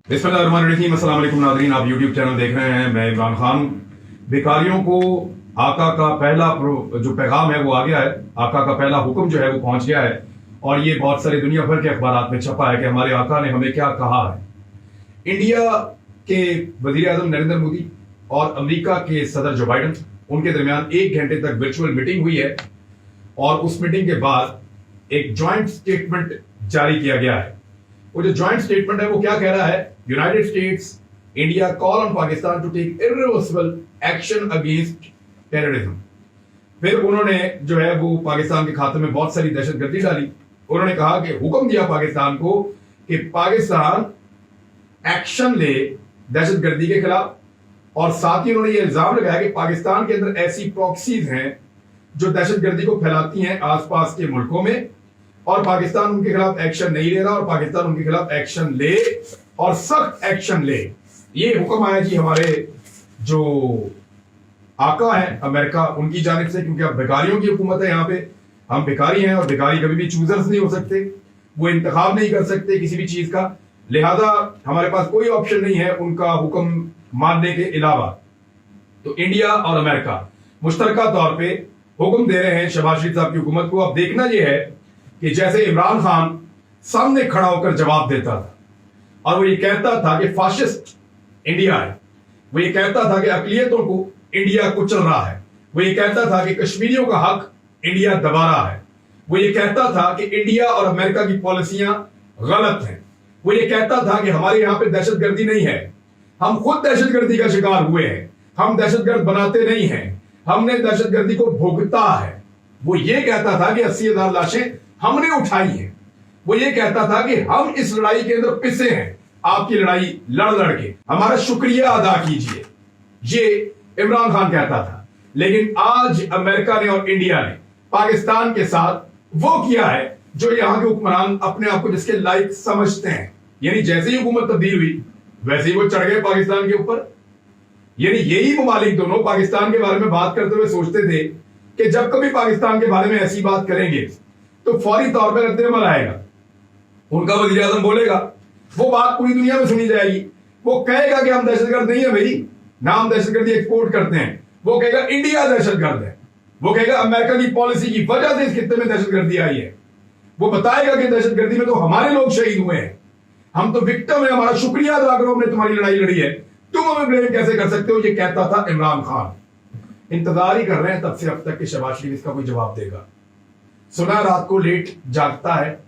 बिस्मिल्लाहिर्रहमानिर्रहीम। अस्सलाम वालेकुम नाज़रीन, आप यूट्यूब चैनल देख रहे हैं। मैं इमरान खान। बेकारियों को आका का पहला जो पैगाम है वो आ गया है। आका का पहला हुक्म जो है वो पहुंच गया है और ये बहुत सारे दुनिया भर के अखबार में छपा है कि हमारे आका ने हमें क्या कहा है। इंडिया के वजीर आजम नरेंद्र मोदी और अमेरिका के सदर जो बाइडन, उनके दरमियान 1 घंटे तक वर्चुअल मीटिंग हुई है और उस मीटिंग के बाद एक ज्वाइंट स्टेटमेंट जारी किया गया है। वो जो ज्वाइंट स्टेटमेंट है वो क्या कह रहा है? United States India call on Pakistan to take irreversible action against terrorism. फिर उन्होंने जो है वो पाकिस्तान के खाते में बहुत सारी दहशतगर्दी डाली। उन्होंने कहा कि हुक्म दिया पाकिस्तान को कि पाकिस्तान एक्शन ले दहशतगर्दी के खिलाफ, और साथ ही उन्होंने ये इल्जाम लगाया कि पाकिस्तान के अंदर ऐसी प्रॉक्सीज हैं जो दहशतगर्दी को फैलाती हैं आसपास के मुल्कों में, और पाकिस्तान उनके खिलाफ एक्शन नहीं ले रहा और पाकिस्तान उनके खिलाफ एक्शन ले और सख्त एक्शन ले। ये हुक्म आया जी हमारे जो आका है अमेरिका, उनकी जानिब से, क्योंकि अब भिखारियों की हुकूमत है यहाँ पे। हम भिखारी हैं और भिखारी कभी भी चूजर्स नहीं हो सकते, वो इंतखाब नहीं कर सकते किसी भी चीज का, लिहाजा हमारे पास कोई ऑप्शन नहीं है उनका हुक्म मानने के अलावा। तो इंडिया और अमेरिका मुश्तरका तौर पे हुक्म दे रहे हैं शहबाज शरीफ साहब की हुकूमत को। अब देखना यह है कि जैसे इमरान खान सामने खड़ा होकर जवाब देता था और वो ये कहता था कि फाशिस्ट इंडिया है, वो ये कहता था कि अकलियतों को इंडिया कुचल रहा है, वो ये कहता था कि कश्मीरियों का हक इंडिया दबा रहा है, वो ये कहता था कि इंडिया और अमेरिका की पॉलिसियां गलत हैं, वो ये कहता था कि हमारे यहां पे दहशतगर्दी नहीं है, हम खुद दहशतगर्दी का शिकार हुए हैं, हम दहशतगर्द बनाते नहीं हैं, हमने दहशतगर्दी को भुगता है। वो ये कहता था कि 80,000 लाशें हमने उठाई हैं, वो ये कहता था कि हम इस लड़ाई के अंदर पिसे हैं, आपकी लड़ाई लड़ लड़ के हमारा शुक्रिया अदा कीजिए, ये इमरान खान कहता था। लेकिन आज अमेरिका ने और इंडिया ने पाकिस्तान के साथ वो किया है जो यहां के हुक्मरान अपने आप को जिसके लायक समझते हैं। यानी जैसे ही हुकूमत तब्दील हुई वैसे ही वो चढ़ गए पाकिस्तान के ऊपर। यानी यही ममालिक दोनों पाकिस्तान के बारे में बात करते हुए सोचते थे कि जब कभी पाकिस्तान के बारे में ऐसी बात करेंगे तो फौरी तौर पर रद्द-ए-अमल आएगा, उनका वजीर आजम बोलेगा, वो बात पूरी दुनिया में सुनी जाएगी, वो कहेगा कि हम दहशतगर्द नहीं है भाई, ना हम दहशतगर्दी एक्सपोर्ट करते हैं, वो कहेगा इंडिया दहशतगर्द है, वो कहेगा अमेरिका की पॉलिसी की वजह से इस खित्ते में दहशतगर्दी आई है, वो बताएगा कि दहशतगर्दी में तो हमारे लोग शहीद हुए हैं, हम तो विक्टिम है, हमारा शुक्रिया अदा करो, हमने तुम्हारी लड़ाई लड़ी है, तुम हमें ब्लेम कैसे कर सकते हो? ये कहता था इमरान खान। इंतजार ही कर रहे हैं तब से अब तक कि शहबाज शरीफ इसका कोई जवाब देगा। सुना रात को लेट जागता है,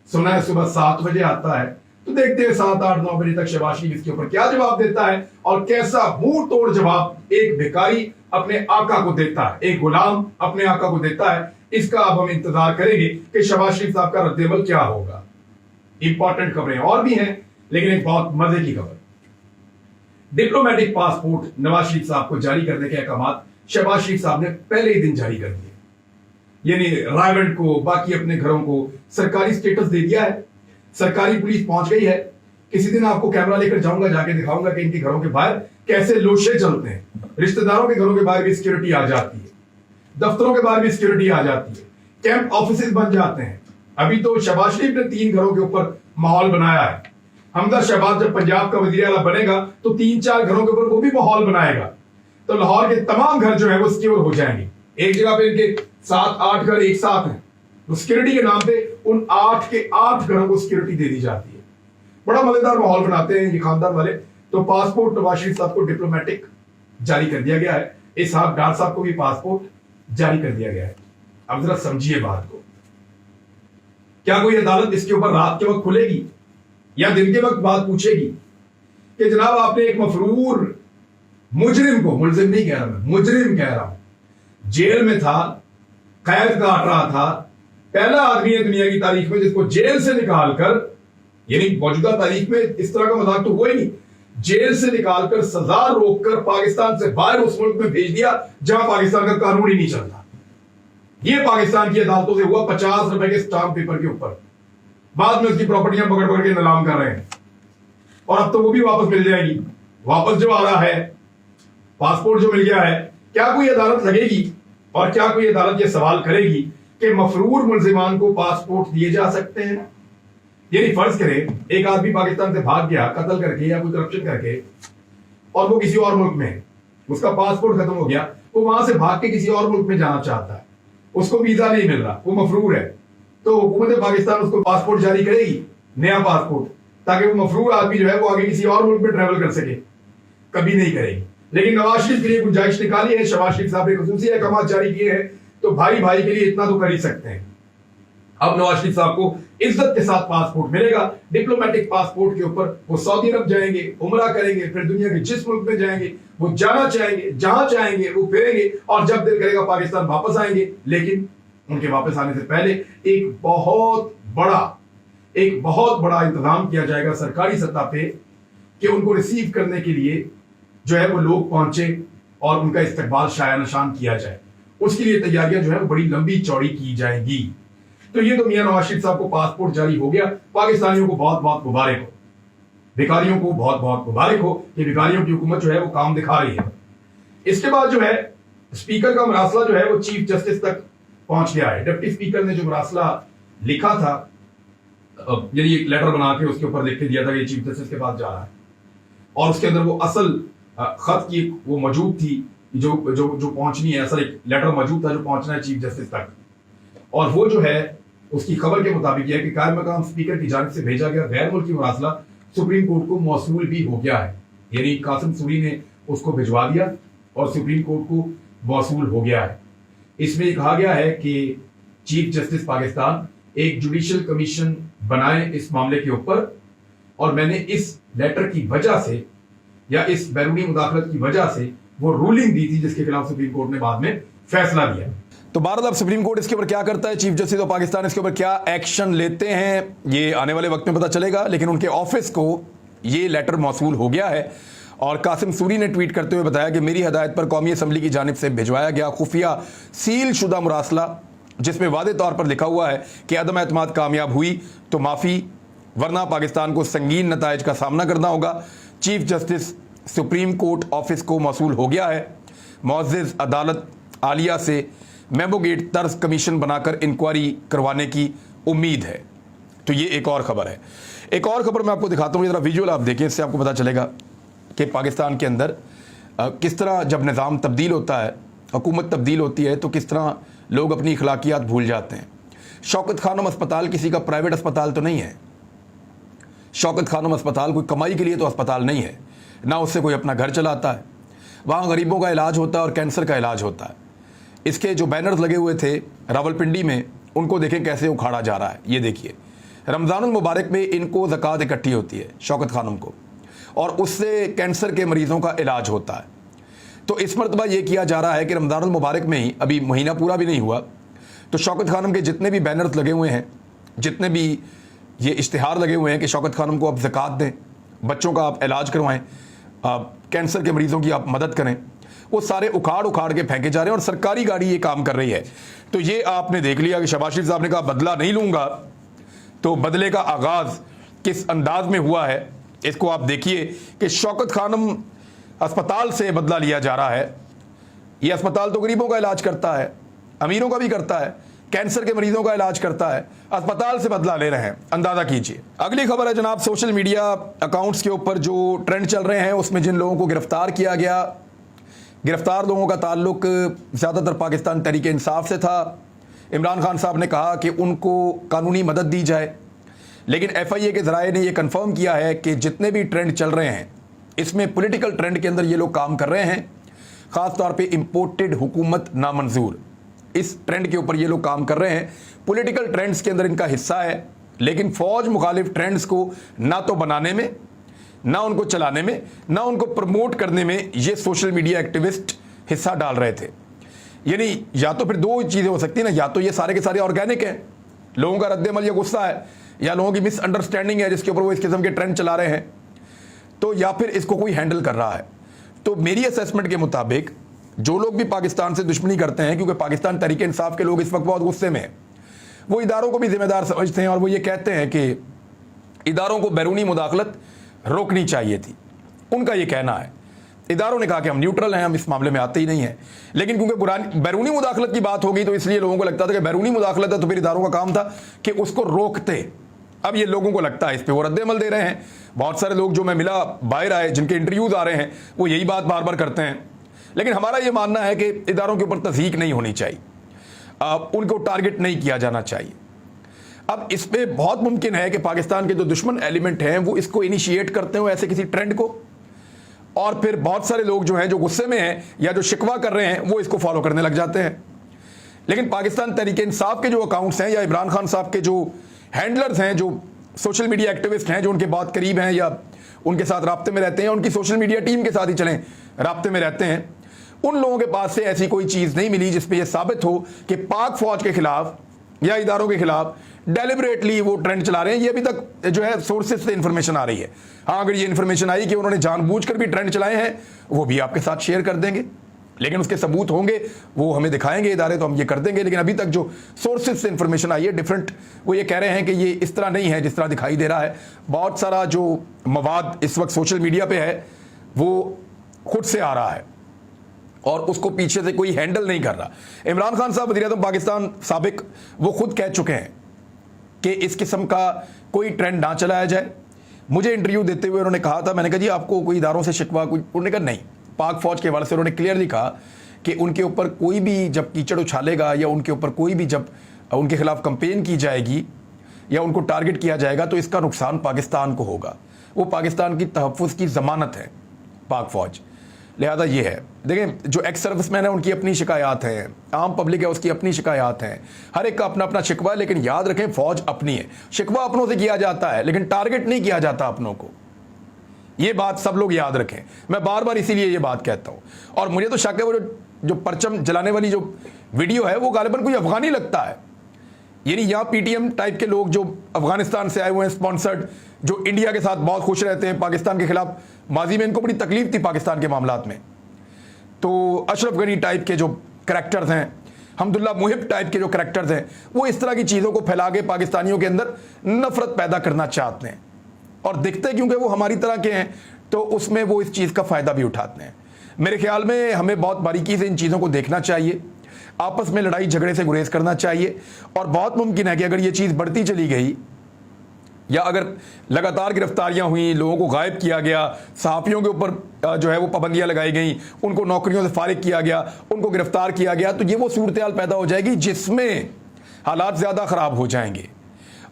सुना है सुबह 7 बजे आता है, तो देखते हैं 7, 8, 9 बजे तक शहबाज शरीफ इसके ऊपर क्या जवाब देता है और कैसा मुंह तोड़ जवाब एक भिखारी अपने आका को देता है, एक गुलाम अपने आका को देता है। इसका अब हम इंतजार करेंगे कि शहबाज शरीफ साहब का रद्द-ए-अमल क्या होगा। इंपॉर्टेंट खबरें और भी हैं, लेकिन एक बहुत मजे की खबर, डिप्लोमेटिक पासपोर्ट नवाज शरीफ साहब को जारी करने के अहकाम शहबाज शरीफ साहब ने पहले ही दिन जारी कर दिए। यानी रायवेंट को, बाकी अपने घरों को सरकारी स्टेटस दे दिया है, सरकारी पुलिस पहुंच गई है। किसी दिन आपको कैमरा लेकर जाऊंगा, जाके दिखाऊंगा कि इनके घरों के बाहर कैसे लोशे चलते हैं। रिश्तेदारों के घरों के बाहर भी सिक्योरिटी आ जाती है, दफ्तरों के बाहर भी सिक्योरिटी आ जाती है, कैंप ऑफिस बन जाते हैं। अभी तो शहबाज शरीफ ने 3 घरों के ऊपर माहौल बनाया है। हमजा शहबाज जब पंजाब का वजीर आला बनेगा तो 3-4 घरों के ऊपर वो भी माहौल बनाएगा, तो लाहौर के तमाम घर जो है वो सिक्योर हो जाएंगे। एक जगह पे इनके 7-8 घर एक साथ हैं, तो सिक्योरिटी के नाम पे उन 8 के 8 घरों को सिक्योरिटी दे दी जाती है। बड़ा मजेदार माहौल बनाते हैं ये खानदान वाले। तो पासपोर्ट नवाज शरीफ साहब को डिप्लोमेटिक जारी कर दिया गया है, इसहाक डार साहब को भी पासपोर्ट जारी कर दिया गया है। अब जरा समझिए बात को, क्या कोई अदालत इसके ऊपर रात के वक्त खुलेगी या दिन के वक्त बात पूछेगी कि जनाब आपने एक मफरूर मुजरिम को, मुलजिम नहीं कह रहा मैं, मुजरिम कह रहा हूं, जेल में था, कैद काट रहा था, पहला आदमी है दुनिया की तारीख में जिसको जेल से निकालकर, यानी मौजूदा तारीख में इस तरह का मजाक तो हुआ ही नहीं, जेल से निकालकर सजा रोककर पाकिस्तान से बाहर उस मुल्क में भेज दिया जहां पाकिस्तान का कानून ही नहीं चलता। यह पाकिस्तान की अदालतों से हुआ 50 रुपए के स्टाम्प पेपर के ऊपर। बाद में उसकी प्रॉपर्टियां पकड़ पकड़ के नीलाम कर रहे हैं और अब तो वो भी वापस मिल जाएगी। वापस जो आ रहा है, पासपोर्ट जो मिल गया है, क्या कोई अदालत लगेगी और क्या कोई अदालत यह सवाल करेगी कि मफरूर मुल्जिमान को पासपोर्ट दिए जा सकते हैं? यानी फर्ज करें एक आदमी पाकिस्तान से भाग गया कत्ल करके या कोई करप्शन करके, और वो किसी और मुल्क में है, उसका पासपोर्ट खत्म हो गया, वो वहां से भाग के किसी और मुल्क में जाना चाहता है, उसको वीजा नहीं मिल रहा, वो मफरूर है, तो हुकूमत पाकिस्तान उसको पासपोर्ट जारी करेगी, नया पासपोर्ट, ताकि वो मफरूर आदमी जो है वो आगे किसी और मुल्क में ट्रेवल कर सके? कभी नहीं करेगी। लेकिन नवाज शरीफ के लिए गुंजाइश निकाली है, शहबाज शरीफ साहब ने खुसूसी अहकाम जारी किए हैं, तो भाई भाई के लिए इतना तो कर ही सकते हैं। अब नवाज शरीफ साहब को इज्जत के साथ पासपोर्ट मिलेगा, डिप्लोमेटिक पासपोर्ट के ऊपर वो सऊदी अरब जाएंगे, उमरा करेंगे, फिर दुनिया के जिस मुल्क में जाएंगे वो जाना चाहेंगे, जहां चाहेंगे वो फिरेंगे, और जब दिल करेगा पाकिस्तान वापस आएंगे। लेकिन उनके वापस आने से पहले एक बहुत बड़ा इंतजाम किया जाएगा सरकारी सतह पे कि उनको रिसीव करने के लिए जो है वो लोग पहुंचे और उनका इस्तकबाल शाया निशान किया जाए। उसके लिए तैयारियां जो है वो बड़ी लंबी चौड़ी की जाएंगी। तो ये तो मियां नवाज शरीफ साहब को पासपोर्ट जारी हो गया। पाकिस्तानियों को बहुत बहुत मुबारक हो, भिखारियों को बहुत बहुत मुबारक हो कि भिखारियों की हुकूमत जो है वो काम दिखा रही है। इसके बाद जो है स्पीकर का मरासला जो है वो चीफ जस्टिस तक पहुंच गया है। डिप्टी स्पीकर ने जो मरासला लिखा था, यानी एक लेटर बना के उसके ऊपर लिख के दिया था कि चीफ जस्टिस के पास जा रहा है, और उसके अंदर वो असल खत की वो मौजूद थी जो जो जो पहुंचनी है, असल एक लेटर मौजूद था जो पहुंचना है चीफ जस्टिस तक। और वो जो है उसकी खबर के मुताबिक यह कि कायम मकाम स्पीकर की जानिब से भेजा गया गैर मुल्की मरासला सुप्रीम कोर्ट को मौसूल भी हो गया है। यानी कासिम सूरी ने उसको भिजवा दिया और सुप्रीम कोर्ट को मौसूल हो गया है। इसमें कहा गया है कि चीफ जस्टिस पाकिस्तान एक जुडिशियल कमीशन बनाए इस मामले के ऊपर, और मैंने इस लेटर की वजह से या इस बैरूनी मुदाखलत की वजह से वो रूलिंग दी थी जिसके खिलाफ सुप्रीम कोर्ट ने बाद में फैसला दिया। तो भारत अब सुप्रीम कोर्ट इसके ऊपर क्या करता है, चीफ जस्टिस ऑफ पाकिस्तान इसके ऊपर क्या एक्शन लेते हैं, ये आने वाले वक्त में पता चलेगा। लेकिन उनके ऑफिस को ये लेटर मौसूल हो गया है, और कासिम सूरी ने ट्वीट करते हुए बताया कि मेरी हदायत पर कौमी असम्बली की जानिब से भिजवाया गया खुफिया सील शुदा मुरासला, जिसमें वादे तौर पर लिखा हुआ है कि अदम एतमाद कामयाब हुई तो माफ़ी, वरना पाकिस्तान को संगीन नताइज का सामना करना होगा। Chief justice supreme court office को मौसूल हो गया है। मुअज़्ज़िज़ अदालत आलिया से मेमोगेट तर्ज कमीशन बनाकर इंक्वायरी करवाने की उम्मीद है। तो ये एक और खबर है। एक और खबर मैं आपको दिखाता हूँ, जरा विजुअल आप देखिए, इससे आपको पता चलेगा कि पाकिस्तान के अंदर किस तरह जब निज़ाम तब्दील होता है, हुकूमत तब्दील होती है, तो किस तरह लोग अपनी अखलाकियात भूल जाते हैं। शौकत खानम अस्पताल किसी का प्राइवेट अस्पताल तो नहीं है। शौकत खानम अस्पताल कोई कमाई के लिए तो अस्पताल नहीं है, ना उससे कोई अपना घर चलाता है। वहाँ गरीबों का इलाज होता है और कैंसर का इलाज होता है। इसके जो बैनर्स लगे हुए थे रावलपिंडी में, उनको देखें कैसे उखाड़ा जा रहा है। ये देखिए, रमज़ानुल मुबारक में इनको ज़कात इकट्ठी होती है शौकत खानम को, और उससे कैंसर के मरीज़ों का इलाज होता है। तो इस मरतबा ये किया जा रहा है कि रमज़ानुल मुबारक में ही, अभी महीना पूरा भी नहीं हुआ, तो शौकत खानम के जितने भी बैनर्स लगे हुए हैं, जितने भी ये इश्तिहार लगे हुए हैं कि शौकत खानम को आप ज़कात दें, बच्चों का आप इलाज करवाएं, कैंसर के मरीज़ों की आप मदद करें, वो सारे उखाड़ के फेंके जा रहे हैं और सरकारी गाड़ी ये काम कर रही है। तो ये आपने देख लिया कि शहबाज शरीफ साहब ने कहा बदला नहीं लूंगा, तो बदले का आगाज़ किस अंदाज में हुआ है इसको आप देखिए कि शौकत खानम अस्पताल से बदला लिया जा रहा है। ये अस्पताल तो गरीबों का इलाज करता है, अमीरों का भी करता है, कैंसर के मरीजों का इलाज करता है, अस्पताल से बदला ले रहे हैं। अंदाजा कीजिए। अगली खबर है जनाब, सोशल मीडिया अकाउंट्स के ऊपर जो ट्रेंड चल रहे हैं उसमें जिन लोगों को गिरफ्तार किया गया, गिरफ्तार लोगों का ताल्लुक ज़्यादातर पाकिस्तान तहरीक इंसाफ से था। इमरान खान साहब ने कहा कि उनको कानूनी मदद दी जाए, लेकिन FIA के ज़राए ने यह कन्फर्म किया है कि जितने भी ट्रेंड चल रहे हैं इसमें पॉलिटिकल ट्रेंड के अंदर ये लोग काम कर रहे हैं। ख़ास तौर पे इम्पोर्टेड हुकूमत नामंजूर, इस ट्रेंड के ऊपर ये लोग काम कर रहे हैं। पॉलिटिकल ट्रेंड्स के अंदर इनका हिस्सा है, लेकिन फ़ौज मुखालिफ ट्रेंड्स को ना तो बनाने में, ना उनको चलाने में, ना उनको प्रमोट करने में ये सोशल मीडिया एक्टिविस्ट हिस्सा डाल रहे थे। यानी या तो फिर दो चीज़ें हो सकती हैं ना, या तो ये सारे के सारे ऑर्गेनिक हैं, लोगों का रद्द-ए-अमल या गुस्सा है, या लोगों की मिसअंडरस्टैंडिंग है जिसके ऊपर वो इस किस्म के ट्रेंड चला रहे हैं, तो या फिर इसको कोई हैंडल कर रहा है। तो मेरी असेसमेंट के मुताबिक जो लोग भी पाकिस्तान से दुश्मनी करते हैं, क्योंकि पाकिस्तान तहरीक इंसाफ के लोग इस वक्त बहुत गुस्से में हैं, वो इदारों को भी जिम्मेदार समझते हैं और वो ये कहते हैं कि इदारों को बैरूनी मुदाखलत रोकनी चाहिए थी। उनका ये कहना है। इदारों ने कहा कि हम न्यूट्रल हैं, हम इस मामले में आते ही नहीं हैं, लेकिन क्योंकि बैरूनी मुदाखलत की बात होगी तो इसलिए लोगों को लगता था कि बैरूनी मुदाखलत है तो फिर इदारों का काम था कि उसको रोकते। अब ये लोगों को लगता है इस पे वो रद्द-ए-अमल दे रहे हैं। बहुत सारे लोग जो मैं मिला बाहर आए, जिनके इंटरव्यूज आ रहे हैं, वो यही बात बार बार करते हैं। लेकिन हमारा ये मानना है कि इदारों के ऊपर तज़हीक नहीं होनी चाहिए, उनको टारगेट नहीं किया जाना चाहिए। अब इस पे बहुत मुमकिन है कि पाकिस्तान के जो दुश्मन एलिमेंट हैं वो इसको इनिशिएट करते हो ऐसे किसी ट्रेंड को, और फिर बहुत सारे लोग जो हैं जो गुस्से में हैं या जो शिकवा कर रहे हैं वो इसको फॉलो करने लग जाते हैं। लेकिन पाकिस्तान तहरीक इंसाफ के जो अकाउंट्स हैं या इमरान खान साहब के जो हैंडलर्स हैं, जो सोशल मीडिया एक्टिविस्ट हैं, जो उनके बहुत करीब हैं या उनके साथ राब्ते में रहते हैं, उनकी सोशल मीडिया टीम के साथ ही चलें राब्ते में रहते हैं, उन लोगों के पास से ऐसी कोई चीज़ नहीं मिली जिस पे यह साबित हो कि पाक फौज के खिलाफ या इदारों के खिलाफ डेलिबरेटली वो ट्रेंड चला रहे हैं। ये अभी तक जो है सोर्सेज से इंफॉर्मेशन आ रही है। हाँ, अगर ये इंफॉर्मेशन आई कि उन्होंने जानबूझकर भी ट्रेंड चलाए हैं, वो भी आपके साथ शेयर कर देंगे, लेकिन उसके सबूत होंगे, वो हमें दिखाएंगे इदारे, तो हम ये कर देंगे। लेकिन अभी तक जो सोर्सेज से इंफॉर्मेशन आई है डिफरेंट, वो ये कह रहे हैं कि ये इस तरह नहीं है जिस तरह दिखाई दे रहा है। बहुत सारा जो मवाद इस वक्त सोशल मीडिया पे है वो खुद से आ रहा है और उसको पीछे से कोई हैंडल नहीं कर रहा। इमरान खान साहब वज़ीर-ए-आज़म पाकिस्तान साबिक, वो खुद कह चुके हैं कि इस किस्म का कोई ट्रेंड ना चलाया जाए। मुझे इंटरव्यू देते हुए उन्होंने कहा था, मैंने कहा जी आपको कोई इदारों से शिकवा, कोई, उन्होंने कहा नहीं, पाक फौज के हवाले से उन्होंने क्लियरली कहा कि उनके ऊपर कोई भी जब कीचड़ उछालेगा या उनके ऊपर कोई भी जब उनके खिलाफ कंपेन की जाएगी या उनको टारगेट किया जाएगा तो इसका नुकसान पाकिस्तान को होगा। वो पाकिस्तान की तहफ़्फ़ुज़ की ज़मानत है पाक फौज, लिहाजा ये है। देखें, जो एक्स सर्विसमैन है उनकी अपनी शिकायत हैं, आम पब्लिक है उसकी अपनी शिकायत हैं, हर एक का अपना अपना शिकवा है। लेकिन याद रखें, फौज अपनी है, शिकवा अपनों से किया जाता है लेकिन टारगेट नहीं किया जाता अपनों को। ये बात सब लोग याद रखें, मैं बार बार इसीलिए ये बात कहता हूँ। और मुझे तो शक है वो जो परचम जलाने वाली जो वीडियो है वो गालिबन कोई अफगानी लगता है, यानी यहाँ पीटीएम टाइप के लोग जो अफगानिस्तान से आए हुए हैं स्पॉन्सर्ड, जो इंडिया के साथ बहुत खुश रहते हैं, पाकिस्तान के खिलाफ माजी में इनको बड़ी तकलीफ थी पाकिस्तान के मामलात में, तो अशरफ गनी टाइप के जो करैक्टर्स हैं, हमदुल्ला मुहिब टाइप के जो करैक्टर्स हैं, वो इस तरह की चीज़ों को फैला के पाकिस्तानियों के अंदर नफरत पैदा करना चाहते हैं। और दिखते क्योंकि वो हमारी तरह के हैं तो उसमें वो इस चीज़ का फ़ायदा भी उठाते हैं। मेरे ख्याल में हमें बहुत बारीकी से इन चीज़ों को देखना चाहिए, आपस में लड़ाई झगड़े से गुरेज करना चाहिए। और बहुत मुमकिन है कि अगर ये चीज़ बढ़ती चली गई या अगर लगातार गिरफ्तारियां हुई, लोगों को गायब किया गया, सहाफ़ियों के ऊपर जो है वो पाबंदियां लगाई गई, उनको नौकरियों से फारिग किया गया, उनको गिरफ्तार किया गया, तो ये वो सूरत हाल पैदा हो जाएगी जिसमें हालात ज़्यादा ख़राब हो जाएंगे।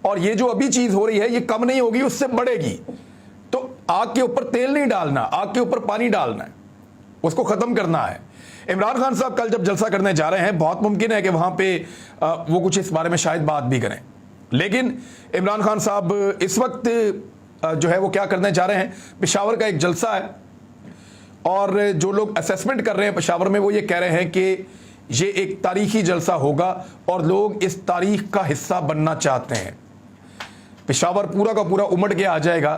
और ये जो अभी चीज़ हो रही है ये कम नहीं होगी, उससे बढ़ेगी। तो आग के ऊपर तेल नहीं डालना, आग के ऊपर पानी डालना है, उसको ख़त्म करना है। इमरान खान साहब कल जब जलसा करने जा रहे हैं, बहुत मुमकिन है कि वहाँ पे वो कुछ इस बारे में शायद बात भी करें। लेकिन इमरान खान साहब इस वक्त जो है वो क्या करने जा रहे हैं, पेशावर का एक जलसा है और जो लोग असेसमेंट कर रहे हैं पेशावर में वो ये कह रहे हैं कि ये एक तारीखी जलसा होगा और लोग इस तारीख का हिस्सा बनना चाहते हैं। पेशावर पूरा का पूरा उमड़ के आ जाएगा,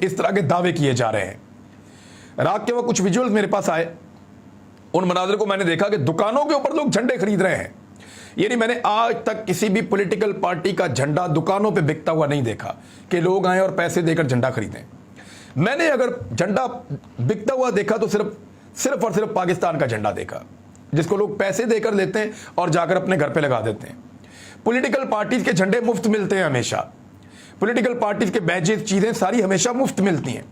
इस तरह के दावे किए जा रहे हैं। रात के वक्त कुछ विजुअल्स मेरे पास आए, उन मनाज़िर को मैंने देखा कि दुकानों के ऊपर लोग झंडे खरीद रहे हैं। यानी मैंने आज तक किसी भी पॉलिटिकल पार्टी का झंडा दुकानों पे बिकता हुआ नहीं देखा कि लोग आए और पैसे देकर झंडा खरीदें। मैंने अगर झंडा बिकता हुआ देखा तो सिर्फ और सिर्फ पाकिस्तान का झंडा देखा, जिसको लोग पैसे देकर लेते हैं और जाकर अपने घर पे लगा देते हैं। पॉलिटिकल पार्टीज के झंडे मुफ्त मिलते हैं हमेशा, पॉलिटिकल पार्टीज के बैजेस, चीज़ें सारी हमेशा मुफ्त मिलती हैं।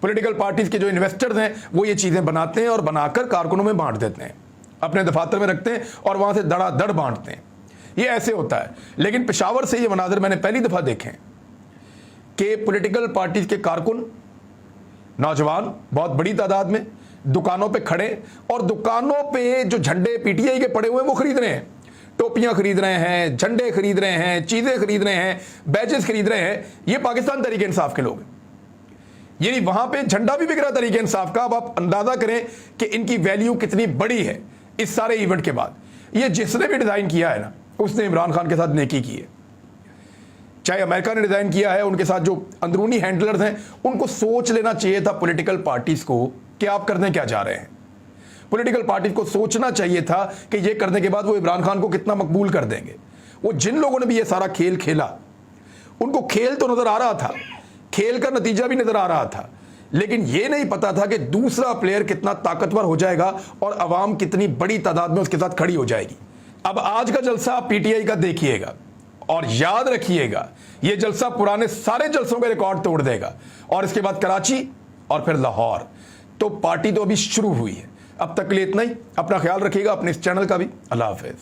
पॉलिटिकल पार्टीज के जो इन्वेस्टर्स हैं वो ये चीज़ें बनाते हैं और बनाकर कारकुनों में बांट देते हैं, अपने दफातर में रखते हैं और वहाँ से धड़ाधड़ बांटते हैं। ये ऐसे होता है। लेकिन पेशावर से ये मनाज़िर मैंने पहली दफ़ा देखे कि पॉलिटिकल पार्टीज के कारकुन, नौजवान बहुत बड़ी तादाद में दुकानों पे खड़े और दुकानों पे जो झंडे पीटीआई के पड़े हुए हैं वो खरीद रहे हैं, टोपियां खरीद रहे हैं, झंडे खरीद रहे हैं, चीज़ें खरीद रहे हैं, बैजेस खरीद रहे हैं। ये पाकिस्तान तहरीक इंसाफ के लोग हैं। यानी वहां पे झंडा भी बिक रहा तहरीक इंसाफ का। अब आप अंदाजा करें कि इनकी वैल्यू कितनी बड़ी है इस सारे इवेंट के बाद। ये जिसने भी डिज़ाइन किया है ना, उसने इमरान खान के साथ नेकी की है। चाहे अमेरिका ने डिज़ाइन किया है, उनके साथ जो अंदरूनी हैंडलर्स हैं उनको सोच लेना चाहिए था पॉलिटिकल पार्टीज़ को कि आप करने क्या जा रहे हैं। पॉलिटिकल पार्टीज को सोचना चाहिए था कि ये करने के बाद वो इमरान खान को कितना मकबूल कर देंगे। वो जिन लोगों ने भी ये सारा खेल खेला उनको खेल तो नज़र आ रहा था, खेल का नतीजा भी नज़र आ रहा था, लेकिन ये नहीं पता था कि दूसरा प्लेयर कितना ताकतवर हो जाएगा और अवाम कितनी बड़ी तादाद में उसके साथ खड़ी हो जाएगी। अब आज का जलसा आप पीटीआई का देखिएगा और याद रखिएगा ये जलसा पुराने सारे जलसों के रिकॉर्ड तोड़ देगा। और इसके बाद कराची और फिर लाहौर। तो पार्टी तो अभी शुरू हुई है। अब तक के लिए इतना ही। अपना ख्याल रखिएगा, अपने इस चैनल का भी। अल्लाह हाफिज।